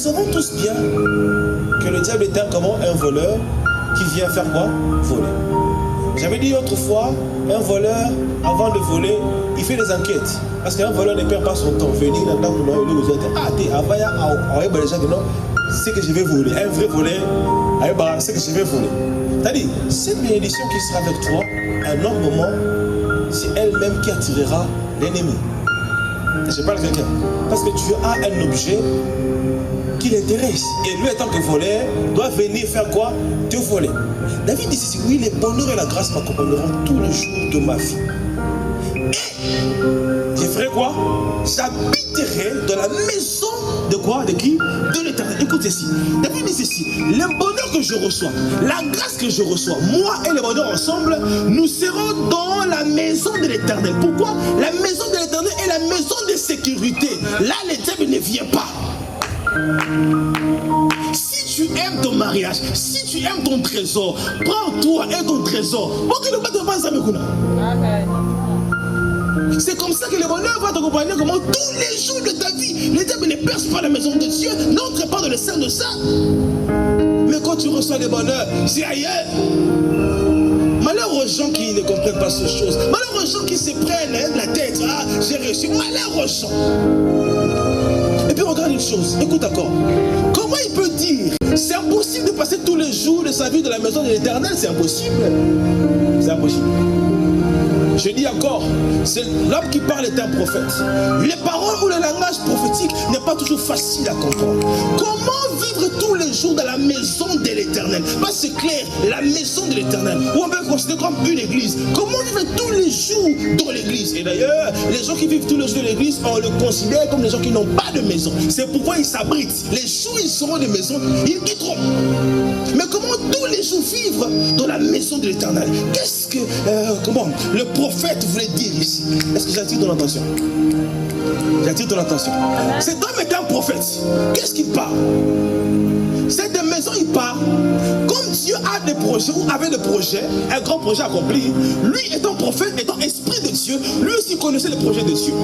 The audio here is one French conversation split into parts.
savons tous bien que le diable est un voleur qui vient faire quoi? Voler. J'avais dit autrefois, un voleur, avant de voler, il fait des enquêtes. Parce qu'un voleur ne perd pas son temps. Venir dans le temps, il nous dit, ah, t'es avant, c'est que je vais voler. Un vrai voleur, c'est que je vais voler. C'est-à-dire, cette bénédiction qui sera avec toi, à un autre moment, c'est elle-même qui attirera l'ennemi. Je parle à quelqu'un. Parce que tu as un objet qui l'intéresse. Et lui, en tant que voleur, doit venir faire quoi? Te voler. David dit ceci, oui, le bonheur et la grâce m'accompagneront tous les jours de ma vie. Et je ferai quoi? J'habiterai dans la maison de quoi? De qui? De l'Éternel. Écoute ceci. David dit ceci, le bonheur que je reçois, la grâce que je reçois, moi et le bonheur ensemble, nous serons dans la maison de l'Éternel. Pourquoi? La maison de l'Éternel est la maison de sécurité. Là, le diable ne vient pas. Si tu aimes ton mariage, si tu aimes ton trésor, prends-toi et ton trésor. C'est comme ça que le bonheur va t'accompagner comment tous les jours de ta vie. Le diable ne perce pas la maison de Dieu, n'entre pas dans le sein de ça. Mais quand tu reçois le bonheur, c'est ailleurs. Malheur aux gens qui ne comprennent pas ces choses. Malheur aux gens qui se prennent la tête. Ah, j'ai reçu. Malheur aux gens. Et puis regarde une chose, écoute encore. Comment il peut dire, c'est impossible de passer tous les jours de sa vie de la maison de l'Éternel? C'est impossible. C'est impossible. Je dis encore, c'est l'homme qui parle est un prophète. Les paroles ou le langage prophétique n'est pas toujours facile à comprendre. Comment vivre tous les jours dans la maison de l'Éternel? Parce que c'est clair, la maison de l'Éternel, ou on peut considérer comme une église. Comment vivre tous les jours dans l'église? Et d'ailleurs, les gens qui vivent tous les jours dans l'église, on le considère comme les gens qui n'ont pas de maison. C'est pourquoi ils s'abritent. Les jours ils seront des maisons, ils quitteront. Mais comment tous les jours vivre dans la maison de l'Éternel? Qu'est-ce que, comment le prophète voulait dire ici? Est-ce que j'attire ton attention? J'attire ton attention. Cet homme est un prophète. Qu'est-ce qu'il parle? C'est des maisons, il parle. Comme Dieu a des projets, ou avait des projets, un grand projet accompli, lui étant prophète, étant esprit de Dieu, lui aussi connaissait les projets de Dieu.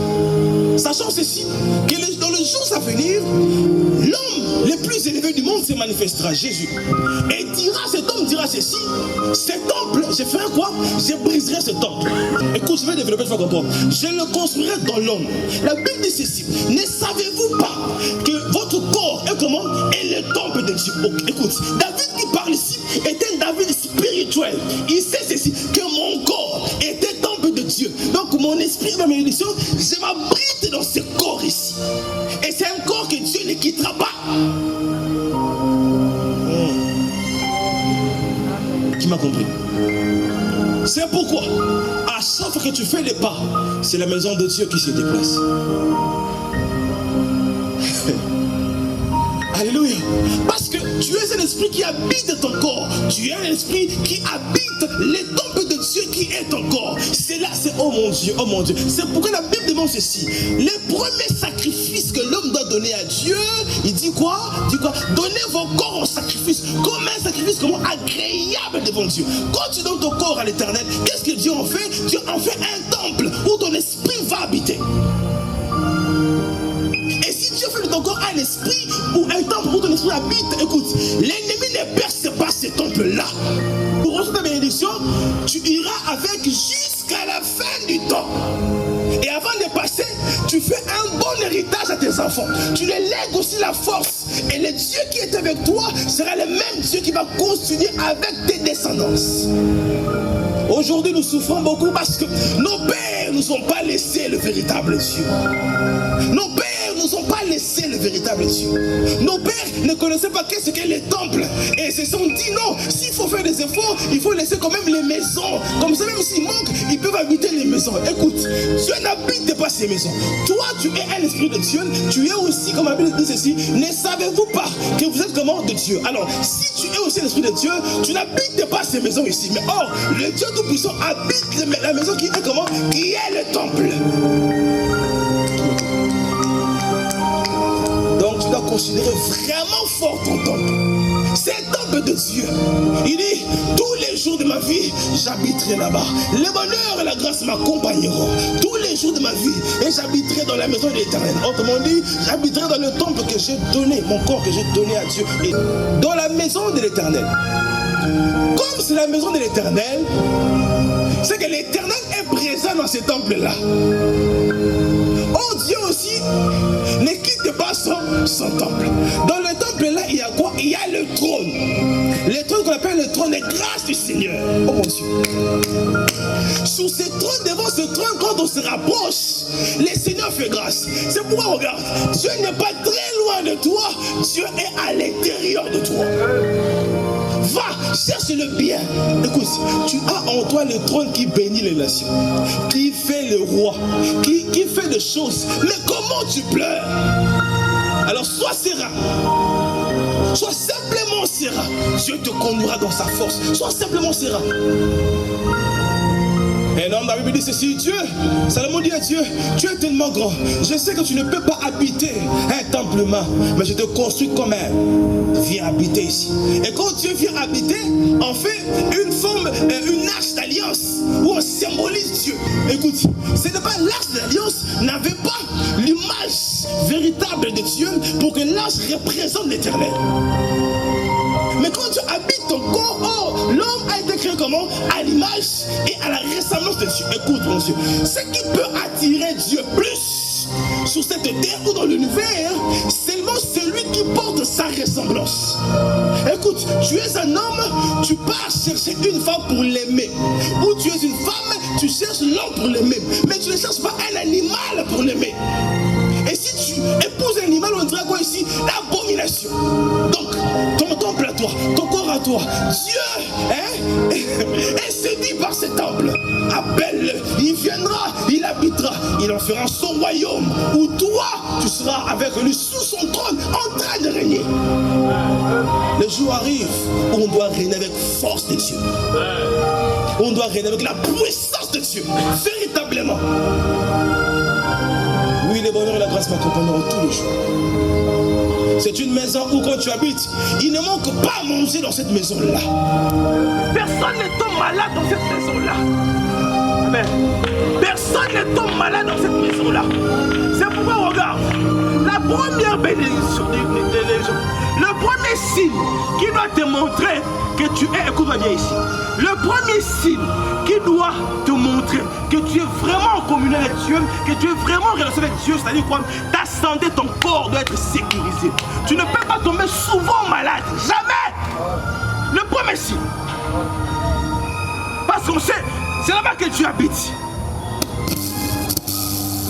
Sachant ceci, que dans les jours à venir, l'homme le plus élevé du monde se manifestera, Jésus. Et cet homme dira ceci, ce temple, je ferai quoi? Je briserai ce temple. Écoute, je vais développer, je vais comprendre. Je le construirai dans l'homme. La Bible dit ceci, ne savez-vous pas que votre corps est comment? Est le temple de Dieu. Écoute, David qui parle ici est un David spirituel. Il sait ceci, que mon corps est un temple de Dieu. Donc mon esprit, ma bénédiction, je m'abrite dans ce corps ici. Et c'est un corps que Dieu ne quittera pas. Qui m'a compris? C'est pourquoi, à chaque fois que tu fais les pas, c'est la maison de Dieu qui se déplace. Alléluia. Parce que tu es un esprit qui habite ton corps. Tu es un esprit qui habite les temples de Dieu qui est ton corps. C'est là, c'est oh mon Dieu, oh mon Dieu. C'est pourquoi la Bible demande ceci. Les premiers sacrifices que l'homme doit donner à Dieu, il dit quoi? Il dit quoi? Donnez vos corps en sacrifice. Comme un sacrifice comment agréable devant Dieu. Quand tu donnes ton corps à l'Éternel, qu'est-ce que Dieu en fait? Dieu en fait un temple où ton esprit va habiter. Et si Dieu fait de ton corps un esprit ou un temple où ton esprit habite, écoute, l'ennemi ne perce pas ce temple-là. Pour recevoir ta bénédiction, tu iras avec jusqu'à la fin du temps. Et avant de passer, tu fais un bon héritage à tes enfants. Tu les lègues aussi la force. Et le Dieu qui est avec toi sera le même Dieu qui va continuer avec tes descendances. Aujourd'hui, nous souffrons beaucoup parce que nos pères nous ont pas laissé le véritable Dieu. Nos pères nous ont pas laissé le véritable Dieu. Nos pères ne connaissaient pas qu'est-ce qu'est le temple. Et se sont dit non, s'il faut faire des efforts, il faut laisser quand même les maisons. Comme ça, même s'il manque, ils peuvent habiter les maisons. Écoute, Dieu n'habite pas ces maisons. Toi, tu es un esprit de Dieu. Tu es aussi, comme la Bible dit ceci, ne savez-vous pas que vous êtes comment de Dieu? Alors, si tu es aussi l'esprit de Dieu, tu n'habites pas ces maisons ici. Mais or, le Dieu Tout-Puissant habite la maison qui est comment? Qui est le temple. Donc tu dois considérer vraiment fort ton temple. C'est un temple de Dieu. Il dit, tous les jours de ma vie, j'habiterai là-bas. Le bonheur et la grâce m'accompagneront tous les jours de ma vie. Et j'habiterai dans la maison de l'Éternel. Autrement dit, j'habiterai dans le temple que j'ai donné, mon corps que j'ai donné à Dieu. Et dans la maison de l'Éternel. Comme c'est la maison de l'Éternel, c'est que l'Éternel est présent dans ce temple-là. Oh, Dieu aussi ne quitte pas son temple. Dans le temple-là, il y a quoi? Il y a le trône. Le trône qu'on appelle le trône de grâce du Seigneur. Oh mon Dieu. Sous ce trône, devant ce trône, quand on se rapproche, le Seigneur fait grâce. C'est pourquoi, regarde, Dieu n'est pas très loin de toi. Dieu est à l'intérieur de toi. Va, cherche le bien. Écoute, tu as en toi le trône qui bénit les nations, qui fait le roi, qui fait des choses. Mais comment tu pleures? Alors sois serein. Sois simplement serein. Dieu te conduira dans sa force. Sois simplement serein. Et l'homme dans la Bible dit ceci, Dieu, Salomon dit à Dieu, tu es tellement grand, je sais que tu ne peux pas habiter un temple humain, mais je te construis quand même. Viens habiter ici. Et quand Dieu vient habiter, on fait une forme, une arche d'alliance, où on symbolise Dieu. Écoute, ce n'est pas l'arche d'alliance, n'avait pas l'image véritable de Dieu pour que l'arche représente l'Éternel. Mais quand Dieu habite ton corps, oh, l'homme a été créé comment? À l'image et à la ressemblance de Dieu. Écoute mon Dieu, ce qui peut attirer Dieu plus sur cette terre ou dans l'univers, seulement celui qui porte sa ressemblance. Écoute, tu es un homme, tu pars chercher une femme pour l'aimer. Ou tu es une femme, tu cherches l'homme pour l'aimer. Mais tu ne cherches pas un animal pour l'aimer. Et si tu épouses un animal, on dirait quoi ici? L'abomination. Donc, ton temple à toi, ton corps à toi, Dieu est séduit par ce temple. Appelle-le, il viendra, il habitera, il en fera son royaume, où toi, tu seras avec lui sous son trône, en train de régner. Le jour arrive où on doit régner avec force de Dieu. On doit régner avec la puissance de Dieu, véritablement. Oui, le bonheur et la grâce m'accompagneront tous les jours. C'est une maison où quand tu habites, il ne manque pas à manger dans cette maison-là. Personne ne tombe malade dans cette maison-là. Amen. Personne ne tombe malade dans cette maison-là. C'est pourquoi, regarde, la première bénédiction des gens, le premier signe qui doit te montrer que tu es, écoute-moi bien ici, le premier signe qui doit te montrer que tu es vraiment en communion avec Dieu, que tu es vraiment en relation avec Dieu, c'est-à-dire quoi? Ta santé, ton corps doit être sécurisé. Tu ne peux pas tomber souvent malade, jamais. Le premier signe. Parce qu'on sait, c'est là-bas que tu habites.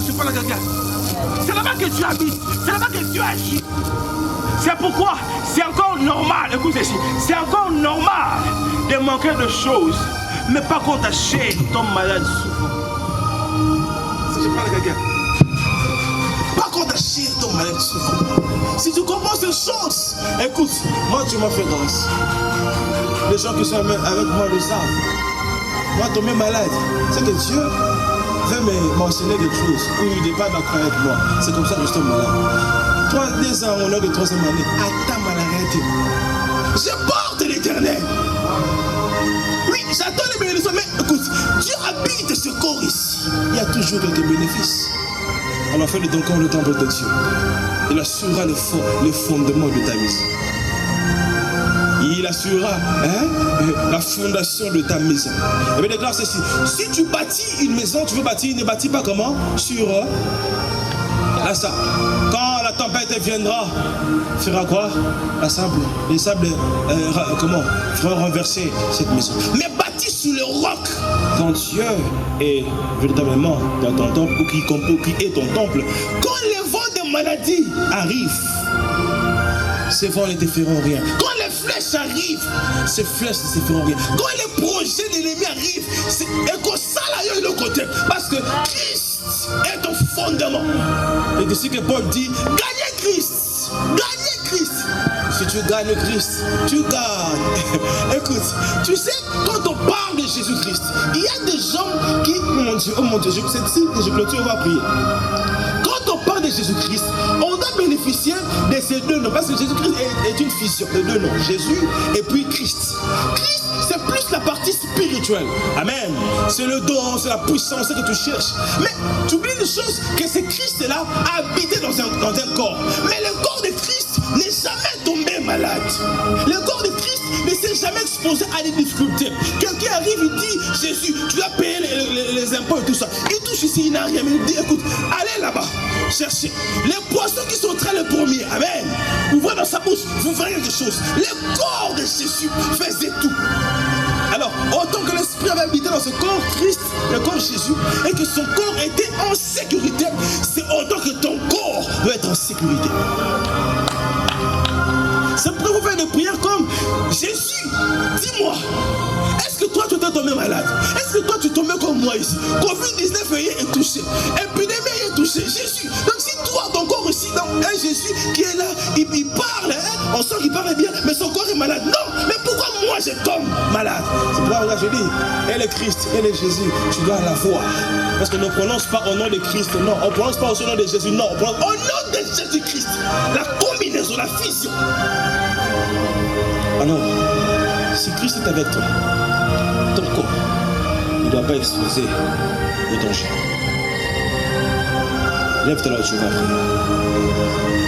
Je parle à quelqu'un. C'est là-bas que tu habites, c'est là-bas que Dieu agit. C'est pourquoi c'est encore normal, écoutez ici, c'est encore normal de manquer de choses, mais pas quand ta chair tombe malade souvent. Si je parle à quelqu'un, pas quand ta chair tombe malade souvent. Si tu comprends ces choses, écoute, moi tu m'as fait grâce. Les gens qui sont avec moi le savent. Moi tomber malade, c'est que Dieu veut m'enseigner quelque chose, ou il n'est pas d'accord avec moi. C'est comme ça que je tombe malade. 2 ans, on a de 3e année, attends ma arrêté. Je porte l'Éternel. Oui, j'attends les bénédictions, mais écoute, Dieu habite ce corps ici. Il y a toujours quelques bénéfices. On a fait de ton corps le temple de Dieu. Il assurera le fondement de ta maison. Il assurera la fondation de ta maison. Et bien, déclare ceci. Si tu bâtis une maison, tu veux bâtir, ne bâtis pas comment? Sur la sable. Quand la tempête viendra, fera quoi? La sable, les sables, feront renverser cette maison. Mais bâtis sous le roc. Quand Dieu est véritablement dans ton temple, ou qui est ton temple, quand les vents de maladie arrivent, ces vents ne te feront rien. Quand les flèches arrivent, ces flèches ne te feront rien. Quand les projets de l'ennemi arrivent, c'est ça là, de l'autre côté. Parce que Christ est ton fondement. Et de ce que Paul dit, gagnez Christ. Gagnez Christ. Si tu gagnes Christ, tu gagnes. Écoute, tu sais, quand on parle de Jésus-Christ, il y a des gens qui, oh mon Dieu, c'est ici que je clôture, on va prier. Quand quand on parle de Jésus-Christ, on doit bénéficier de ces deux noms. Parce que Jésus-Christ est une fusion de deux noms. Jésus et puis Christ. Christ, c'est plus la partie spirituelle. Amen. C'est le don, c'est la puissance, c'est que tu cherches. Mais tu oublies une chose, que ce Christ-là a habité dans un corps. Mais le corps de Christ n'est jamais tombé malade. Le corps de Christ ne s'est jamais exposé à des difficultés. Quelqu'un arrive, il dit, Jésus, tu dois payer les impôts et tout ça. Il touche ici, il n'a rien. Mais il dit, écoute, allez là-bas, cherchez. Les poissons qui sont très les premiers, amen. Ouvrez dans sa bouche, vous verrez quelque chose. Le corps de Jésus faisait tout. Alors, autant que l'Esprit avait habité dans ce corps, Christ, le corps de Jésus, et que son corps était en sécurité, c'est autant que ton corps doit être en sécurité. C'est pour vous faire des prières comme Jésus, dis-moi, est-ce que toi tu t'es tombé malade? Est-ce que toi tu es tombé comme moi ici? Covid-19 est touché, épidémie est touché, Jésus. Donc si toi, ton corps aussi, un Jésus qui est là, il parle, hein? On sent qu'il parle bien, mais son corps est malade. Non, mais pourquoi moi je tombe malade? C'est pourquoi là, je dis, elle est Christ, elle est Jésus, tu dois la voir. Parce qu'on ne prononce pas au nom de Christ, non. On ne prononce pas au nom de Jésus, non. On prononce au nom de Jésus-Christ. La combinaison, la fusion. Alors, si Christ est avec toi, ton corps ne doit pas exposer le danger. Lève-toi là, tu vas prier.